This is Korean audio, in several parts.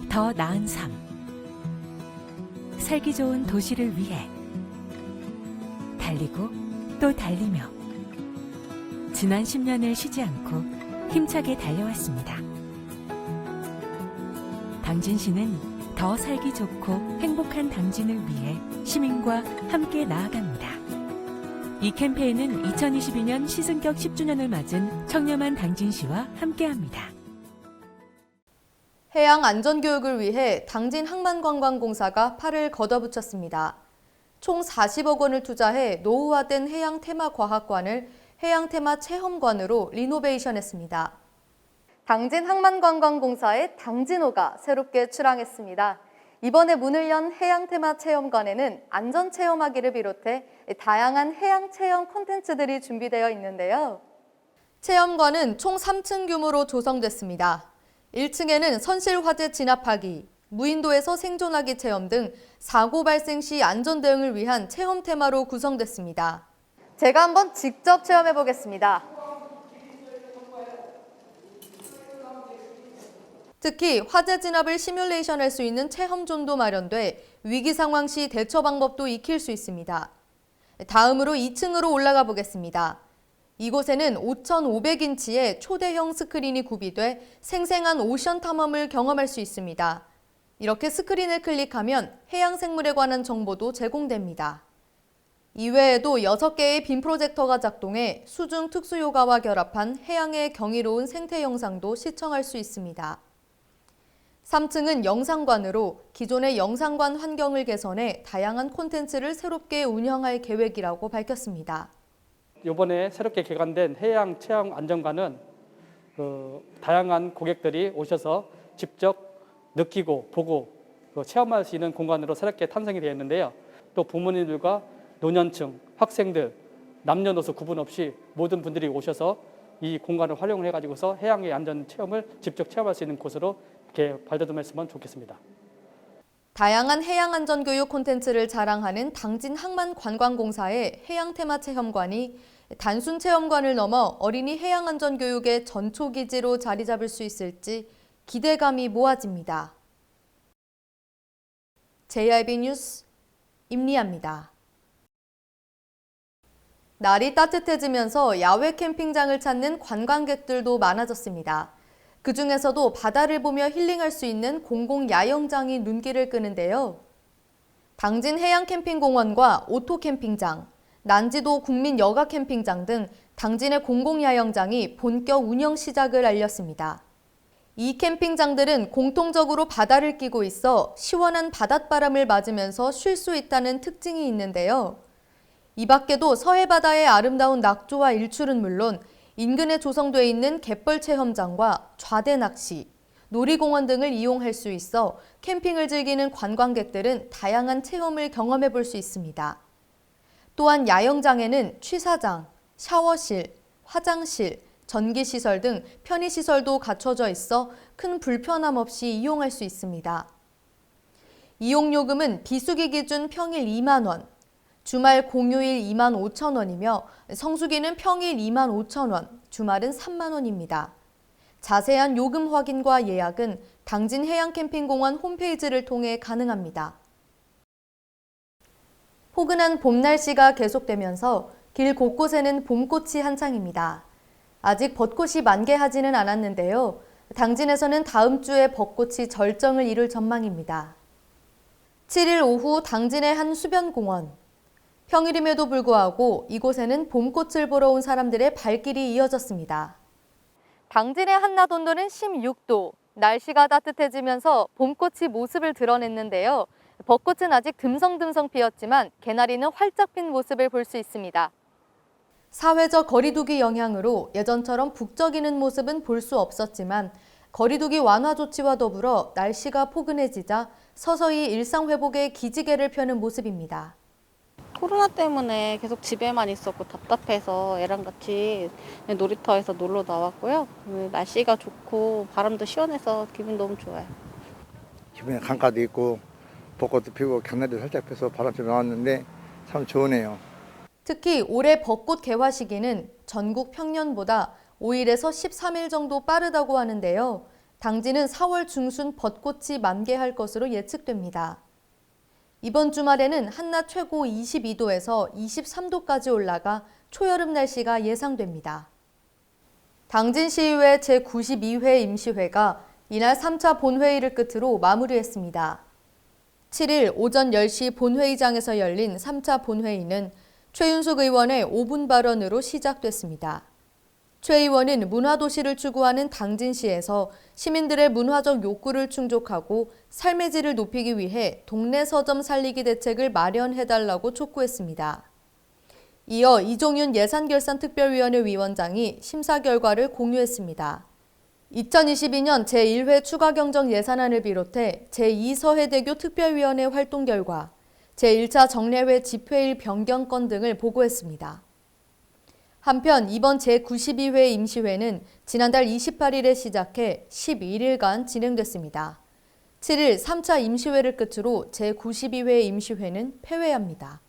더 나은 삶. 살기 좋은 도시를 위해 달리고 또 달리며 지난 10년을 쉬지 않고 힘차게 달려왔습니다. 당진시는 더 살기 좋고 행복한 당진을 위해 시민과 함께 나아갑니다. 이 캠페인은 2022년 시승격 10주년을 맞은 청렴한 당진시와 함께합니다. 해양 안전교육을 위해 당진 항만관광공사가 팔을 걷어붙였습니다. 총 40억 원을 투자해 노후화된 해양 테마과학관을 해양 테마 체험관으로 리노베이션했습니다. 당진 항만관광공사의 당진호가 새롭게 출항했습니다. 이번에 문을 연 해양 테마 체험관에는 안전 체험하기를 비롯해 다양한 해양 체험 콘텐츠들이 준비되어 있는데요. 체험관은 총 3층 규모로 조성됐습니다. 1층에는 선실 화재 진압하기, 무인도에서 생존하기 체험 등 사고 발생 시 안전 대응을 위한 체험 테마로 구성됐습니다. 제가 한번 직접 체험해 보겠습니다. 특히 화재 진압을 시뮬레이션할 수 있는 체험존도 마련돼 위기 상황 시 대처 방법도 익힐 수 있습니다. 다음으로 2층으로 올라가 보겠습니다. 이곳에는 5,500인치의 초대형 스크린이 구비돼 생생한 오션 탐험을 경험할 수 있습니다. 이렇게 스크린을 클릭하면 해양 생물에 관한 정보도 제공됩니다. 이외에도 6개의 빔 프로젝터가 작동해 수중 특수 요가와 결합한 해양의 경이로운 생태 영상도 시청할 수 있습니다. 3층은 영상관으로 기존의 영상관 환경을 개선해 다양한 콘텐츠를 새롭게 운영할 계획이라고 밝혔습니다. 이번에 새롭게 개관된 해양 체험 안전관은 다양한 고객들이 오셔서 직접 느끼고 보고 체험할 수 있는 공간으로 새롭게 탄생이 되었는데요. 또 부모님들과 노년층, 학생들, 남녀노소 구분 없이 모든 분들이 오셔서 이 공간을 활용을 해가지고서 해양의 안전 체험을 직접 체험할 수 있는 곳으로 이렇게 발돋움했으면 좋겠습니다. 다양한 해양 안전 교육 콘텐츠를 자랑하는 당진 항만관광공사의 해양 테마 체험관이 단순 체험관을 넘어 어린이 해양 안전 교육의 전초 기지로 자리 잡을 수 있을지 기대감이 모아집니다. JRB 뉴스 임리아입니다. 날이 따뜻해지면서 야외 캠핑장을 찾는 관광객들도 많아졌습니다. 그중에서도 바다를 보며 힐링할 수 있는 공공 야영장이 눈길을 끄는데요. 당진 해양캠핑공원과 오토캠핑장, 난지도 국민 여가 캠핑장 등 당진의 공공 야영장이 본격 운영 시작을 알렸습니다. 이 캠핑장들은 공통적으로 바다를 끼고 있어 시원한 바닷바람을 맞으면서 쉴 수 있다는 특징이 있는데요. 이 밖에도 서해바다의 아름다운 낙조와 일출은 물론 인근에 조성되어 있는 갯벌 체험장과 좌대 낚시, 놀이공원 등을 이용할 수 있어 캠핑을 즐기는 관광객들은 다양한 체험을 경험해 볼 수 있습니다. 또한 야영장에는 취사장, 샤워실, 화장실, 전기시설 등 편의시설도 갖춰져 있어 큰 불편함 없이 이용할 수 있습니다. 이용요금은 비수기 기준 평일 2만 원, 주말 공휴일 2만 5천 원이며 성수기는 평일 2만 5천 원, 주말은 3만 원입니다. 자세한 요금 확인과 예약은 당진 해양캠핑공원 홈페이지를 통해 가능합니다. 포근한 봄 날씨가 계속되면서 길 곳곳에는 봄꽃이 한창입니다. 아직 벚꽃이 만개하지는 않았는데요. 당진에서는 다음 주에 벚꽃이 절정을 이룰 전망입니다. 7일 오후 당진의 한 수변공원. 평일임에도 불구하고 이곳에는 봄꽃을 보러 온 사람들의 발길이 이어졌습니다. 당진의 한낮 온도는 16도. 날씨가 따뜻해지면서 봄꽃이 모습을 드러냈는데요. 벚꽃은 아직 듬성듬성 피었지만 개나리는 활짝 핀 모습을 볼 수 있습니다. 사회적 거리두기 영향으로 예전처럼 북적이는 모습은 볼 수 없었지만 거리두기 완화 조치와 더불어 날씨가 포근해지자 서서히 일상 회복의 기지개를 펴는 모습입니다. 코로나 때문에 계속 집에만 있었고 답답해서 애랑 같이 놀이터에서 놀러 나왔고요. 날씨가 좋고 바람도 시원해서 기분 너무 좋아요. 기분에 강가도 있고 벚꽃도 피고 개나리도 살짝 펴서 바람 좀 나왔는데 참 좋으네요. 특히 올해 벚꽃 개화 시기는 전국 평년보다 5일에서 13일 정도 빠르다고 하는데요. 당진은 4월 중순 벚꽃이 만개할 것으로 예측됩니다. 이번 주말에는 한낮 최고 22도에서 23도까지 올라가 초여름 날씨가 예상됩니다. 당진시의회 제92회 임시회가 이날 3차 본회의를 끝으로 마무리했습니다. 7일 오전 10시 본회의장에서 열린 3차 본회의는 최윤숙 의원의 5분 발언으로 시작됐습니다. 최 의원은 문화도시를 추구하는 당진시에서 시민들의 문화적 욕구를 충족하고 삶의 질을 높이기 위해 동네 서점 살리기 대책을 마련해달라고 촉구했습니다. 이어 이종윤 예산결산특별위원회 위원장이 심사 결과를 공유했습니다. 2022년 제1회 추가경정 예산안을 비롯해 제2서해대교 특별위원회 활동 결과, 제1차 정례회 집회일 변경 건 등을 보고했습니다. 한편 이번 제92회 임시회는 지난달 28일에 시작해 11일간 진행됐습니다. 7일 3차 임시회를 끝으로 제92회 임시회는 폐회합니다.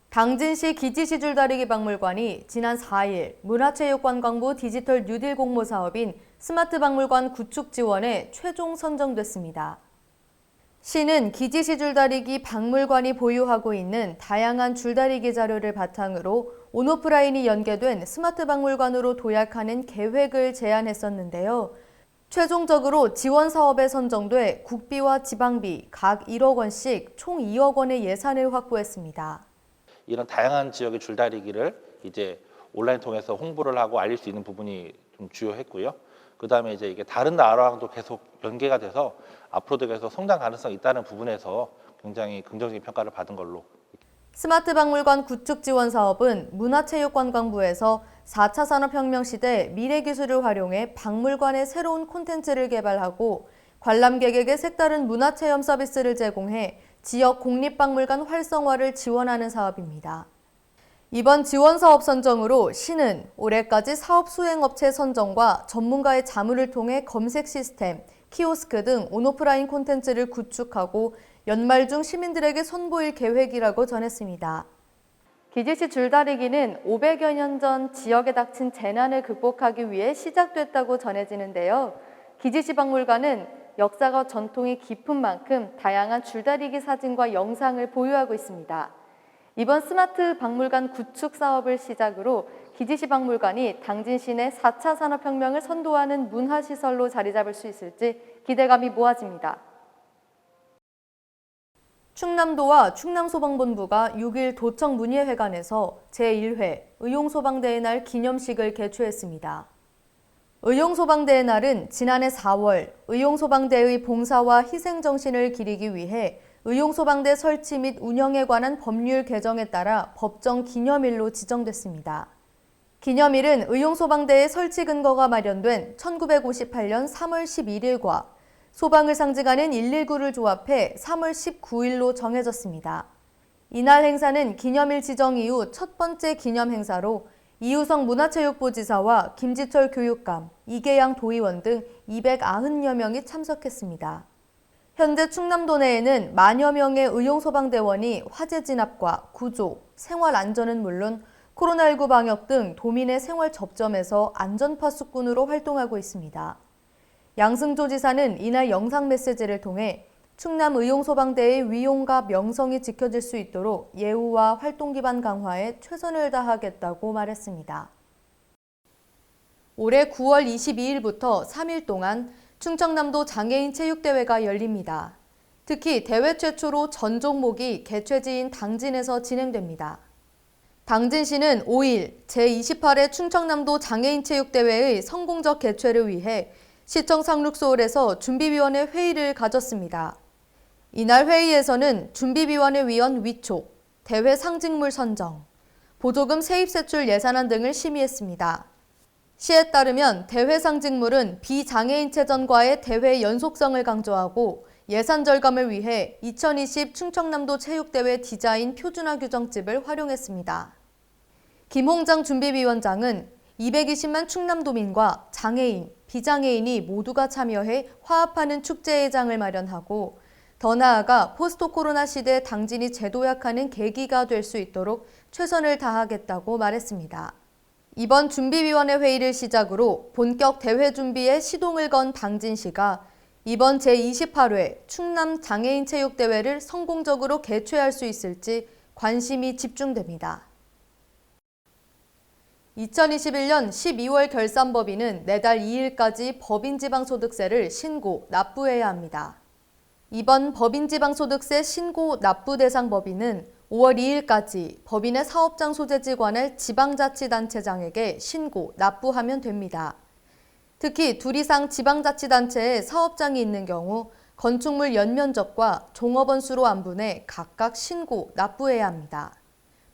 당진시 기지시 줄다리기 박물관이 지난 4일 문화체육관광부 디지털 뉴딜 공모 사업인 스마트 박물관 구축 지원에 최종 선정됐습니다. 시는 기지시 줄다리기 박물관이 보유하고 있는 다양한 줄다리기 자료를 바탕으로 온오프라인이 연계된 스마트 박물관으로 도약하는 계획을 제안했었는데요. 최종적으로 지원 사업에 선정돼 국비와 지방비 각 1억 원씩 총 2억 원의 예산을 확보했습니다. 이런 다양한 지역의 줄다리기를 이제 온라인 통해서 홍보를 하고 알릴 수 있는 부분이 좀 주요했고요. 그다음에 이제 이게 다른 나라랑도 계속 연계가 돼서 앞으로도 계속 성장 가능성이 있다는 부분에서 굉장히 긍정적인 평가를 받은 걸로. 스마트 박물관 구축 지원 사업은 문화체육관광부에서 4차 산업혁명 시대 미래기술을 활용해 박물관의 새로운 콘텐츠를 개발하고 관람객에게 색다른 문화체험 서비스를 제공해 지역 공립박물관 활성화를 지원하는 사업입니다. 이번 지원 사업 선정으로 시는 올해까지 사업 수행업체 선정과 전문가의 자문을 통해 검색 시스템, 키오스크 등 온오프라인 콘텐츠를 구축하고 연말 중 시민들에게 선보일 계획이라고 전했습니다. 기지시 줄다리기는 500여 년 전 지역에 닥친 재난을 극복하기 위해 시작됐다고 전해지는데요. 기지시 박물관은 역사가 전통이 깊은 만큼 다양한 줄다리기 사진과 영상을 보유하고 있습니다. 이번 스마트 박물관 구축 사업을 시작으로 기지시 박물관이 당진 시내 4차 산업혁명을 선도하는 문화시설로 자리 잡을 수 있을지 기대감이 모아집니다. 충남도와 충남소방본부가 6일 도청 문예회관에서 제1회 의용소방대의 날 기념식을 개최했습니다. 의용소방대의 날은 지난해 4월 의용소방대의 봉사와 희생정신을 기리기 위해 의용소방대 설치 및 운영에 관한 법률 개정에 따라 법정 기념일로 지정됐습니다. 기념일은 의용소방대의 설치 근거가 마련된 1958년 3월 11일과 소방을 상징하는 119를 조합해 3월 19일로 정해졌습니다. 이날 행사는 기념일 지정 이후 첫 번째 기념 행사로 이우성 문화체육부지사와 김지철 교육감, 이계양 도의원 등 290여 명이 참석했습니다. 현재 충남도 내에는 만여 명의 의용소방대원이 화재 진압과 구조, 생활 안전은 물론 코로나19 방역 등 도민의 생활 접점에서 안전파수꾼으로 활동하고 있습니다. 양승조 지사는 이날 영상 메시지를 통해 충남 의용소방대의 위용과 명성이 지켜질 수 있도록 예우와 활동 기반 강화에 최선을 다하겠다고 말했습니다. 올해 9월 22일부터 3일 동안 충청남도 장애인 체육대회가 열립니다. 특히 대회 최초로 전 종목이 개최지인 당진에서 진행됩니다. 당진시는 5일 제28회 충청남도 장애인 체육대회의 성공적 개최를 위해 시청 상륙소홀에서 준비위원회 회의를 가졌습니다. 이날 회의에서는 준비위원회 위원 위촉, 대회 상징물 선정, 보조금 세입 세출 예산안 등을 심의했습니다. 시에 따르면 대회 상징물은 비장애인체전과의 대회 연속성을 강조하고 예산 절감을 위해 2020 충청남도 체육대회 디자인 표준화 규정집을 활용했습니다. 김홍장 준비위원장은 220만 충남도민과 장애인, 비장애인이 모두가 참여해 화합하는 축제의 장을 마련하고 더 나아가 포스트 코로나 시대 당진이 재도약하는 계기가 될 수 있도록 최선을 다하겠다고 말했습니다. 이번 준비위원회 회의를 시작으로 본격 대회 준비에 시동을 건 당진시가 이번 제28회 충남 장애인 체육대회를 성공적으로 개최할 수 있을지 관심이 집중됩니다. 2021년 12월 결산법인은 내달 2일까지 법인지방소득세를 신고, 납부해야 합니다. 이번 법인지방소득세 신고, 납부 대상 법인은 5월 2일까지 법인의 사업장 소재지 관할 지방자치단체장에게 신고, 납부하면 됩니다. 특히 둘 이상 지방자치단체에 사업장이 있는 경우 건축물 연면적과 종업원 수로 안분해 각각 신고, 납부해야 합니다.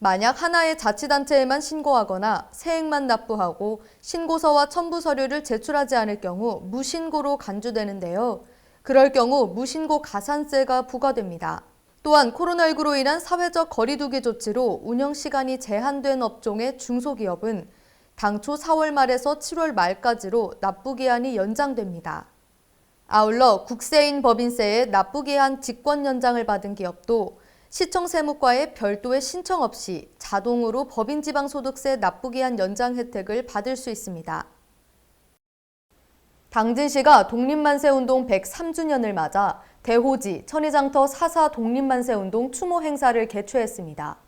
만약 하나의 자치단체에만 신고하거나 세액만 납부하고 신고서와 첨부 서류를 제출하지 않을 경우 무신고로 간주되는데요. 그럴 경우 무신고 가산세가 부과됩니다. 또한 코로나19로 인한 사회적 거리두기 조치로 운영 시간이 제한된 업종의 중소기업은 당초 4월 말에서 7월 말까지로 납부기한이 연장됩니다. 아울러 국세인 법인세의 납부기한 직권 연장을 받은 기업도 시청 세무과의 별도의 신청 없이 자동으로 법인지방소득세 납부기한 연장 혜택을 받을 수 있습니다. 당진시가 독립만세운동 103주년을 맞아 대호지 천의장터 4.4 독립만세운동 추모 행사를 개최했습니다.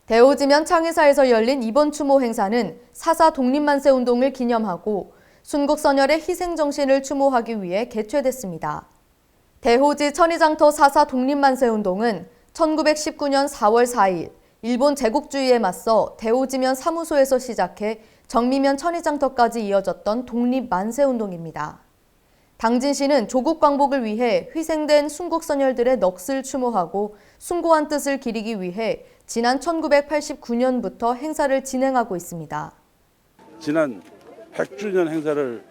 대호지면 창의사에서 열린 이번 추모 행사는 4.4 독립만세운동을 기념하고 순국선열의 희생정신을 추모하기 위해 개최됐습니다. 대호지 천의장터 4.4 독립만세운동은 1919년 4월 4일 일본 제국주의에 맞서 대호지면 사무소에서 시작해 정미면 천의장터까지 이어졌던 독립만세운동입니다. 당진시는 조국 광복을 위해 희생된 순국선열들의 넋을 추모하고 숭고한 뜻을 기리기 위해 지난 1989년부터 행사를 진행하고 있습니다. 지난 100주년 행사를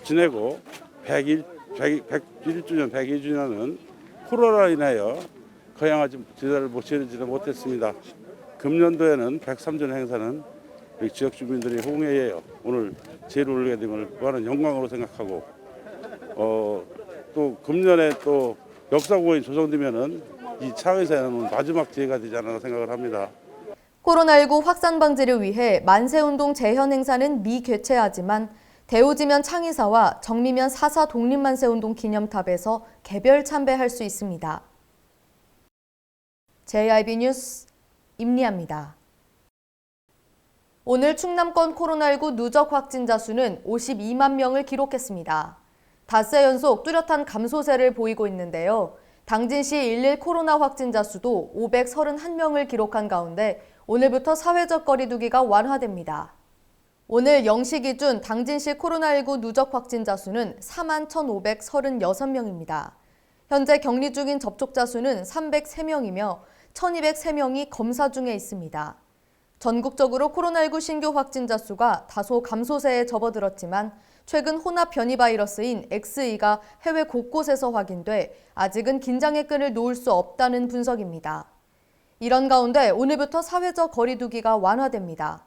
지내고 101주년, 102주년은 코로나로 인하여 거양하지 제대로 치르지는 못했습니다. 금년도에는 103주년 행사는 우리 지역 주민들이 홍해에 오늘 제를 올리게 됨을 무한한 영광으로 생각하고 또 금년에 또 역사공원이 조성되면은 이 창의사에는 마지막 기회가 되지 않나 생각을 합니다. 코로나19 확산 방지를 위해 만세운동 재현 행사는 미개최하지만 대호지면 창의사와 정미면 4.4 독립만세운동 기념탑에서 개별 참배할 수 있습니다. JIB 뉴스 임리아입니다. 오늘 충남권 코로나19 누적 확진자 수는 52만 명을 기록했습니다. 닷새 연속 뚜렷한 감소세를 보이고 있는데요. 당진시 일일 코로나 확진자 수도 531명을 기록한 가운데 오늘부터 사회적 거리두기가 완화됩니다. 오늘 0시 기준 당진시 코로나19 누적 확진자 수는 41,536명입니다. 현재 격리 중인 접촉자 수는 303명이며 1,203명이 검사 중에 있습니다. 전국적으로 코로나19 신규 확진자 수가 다소 감소세에 접어들었지만 최근 혼합 변이 바이러스인 XE가 해외 곳곳에서 확인돼 아직은 긴장의 끈을 놓을 수 없다는 분석입니다. 이런 가운데 오늘부터 사회적 거리두기가 완화됩니다.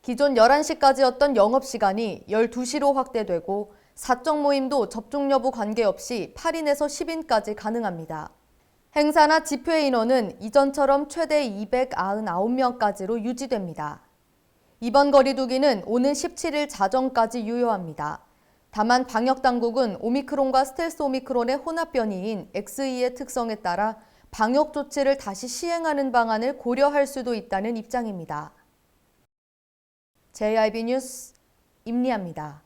기존 11시까지였던 영업시간이 12시로 확대되고 사적 모임도 접종 여부 관계없이 8인에서 10인까지 가능합니다. 행사나 집회 인원은 이전처럼 최대 299명까지로 유지됩니다. 이번 거리두기는 오는 17일 자정까지 유효합니다. 다만 방역당국은 오미크론과 스텔스 오미크론의 혼합 변이인 XE의 특성에 따라 방역 조치를 다시 시행하는 방안을 고려할 수도 있다는 입장입니다. JIB 뉴스 임리아입니다.